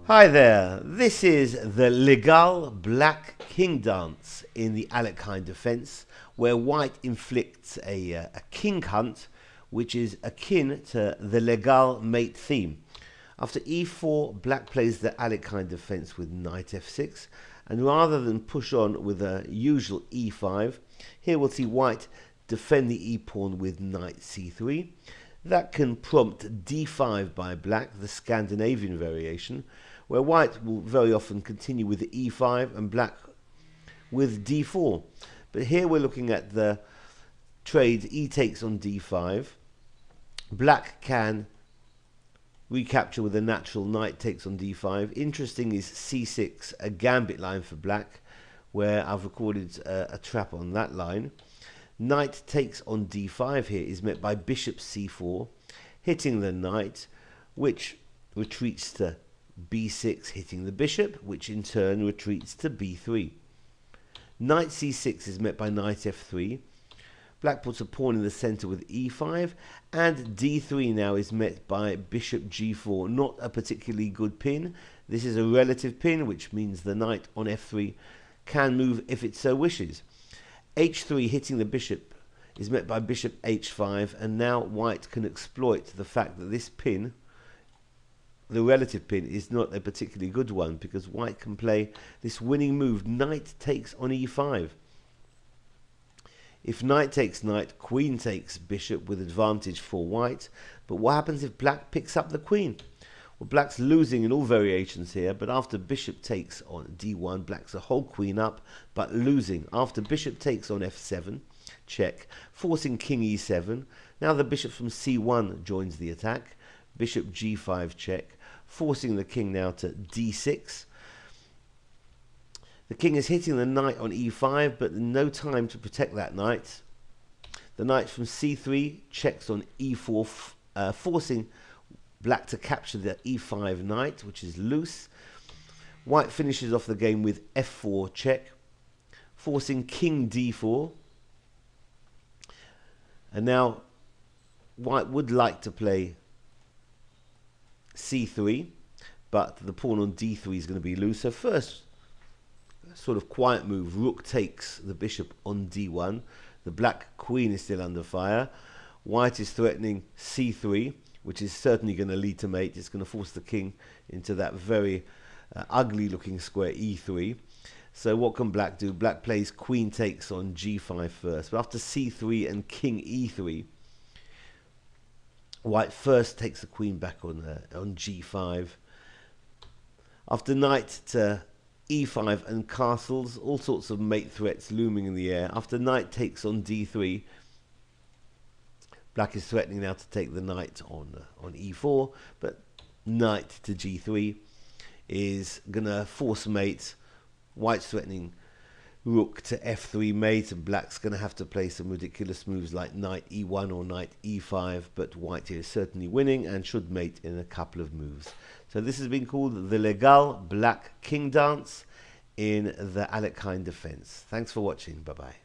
Hi there, this is the legal black king dance in the Alekhine defense, where white inflicts a king hunt, which is akin to the legal mate theme. After e4, black plays the Alekhine defense with knight f6, and rather than push on with a usual e5, here we'll see white defend the e-pawn with knight c3. That can prompt d5 by black, the Scandinavian variation, where white will very often continue with the e5 and black with d4. But here we're looking at the trade e takes on d5. Black can recapture with a natural knight takes on d5. Interesting is c6, a gambit line for black, where I've recorded a trap on that line. Knight takes on d5 here is met by bishop c4, hitting the knight, which retreats to b6, hitting the bishop, which in turn retreats to b3. Knight c6 is met by knight f3. Black puts a pawn in the center with e5, and d3 now is met by bishop g4. Not a particularly good pin. This is a relative pin, which means the knight on f3 can move if it so wishes. h3 hitting the bishop is met by bishop h5, and now white can exploit the fact that this pin, the relative pin, is not a particularly good one, because white can play this winning move, knight takes on e5. If knight takes knight, queen takes bishop with advantage for white. But what happens if black picks up the queen? Well, black's losing in all variations here, but after bishop takes on d1, black's a whole queen up, but losing. After bishop takes on f7, check, forcing king e7. Now the bishop from c1 joins the attack. Bishop g5 check, forcing the king now to d6. The king is hitting the knight on e5, but no time to protect that knight. The knight from c3 checks on e4, forcing black to capture the e5 knight, which is loose. White finishes off the game with f4 check, forcing king d4. And now white would like to play c3, but the pawn on d3 is going to be loose. So first, sort of quiet move, rook takes the bishop on d1. The black queen is still under fire. White is threatening c3, which is certainly going to lead to mate. It's going to force the king into that very ugly looking square e3. So what can black do? Black plays queen takes on g5 first, but after c3 and king e3, white first takes the queen back on g5. After knight to e5 and castles, all sorts of mate threats looming in the air. After knight takes on d3, black is threatening now to take the knight on e4, but knight to g3 is going to force mate. White's threatening rook to f3 mate, and black's going to have to play some ridiculous moves like knight e1 or knight e5, but white here is certainly winning and should mate in a couple of moves. So this has been called the legal black king dance in the Alekhine defense. Thanks for watching. Bye bye.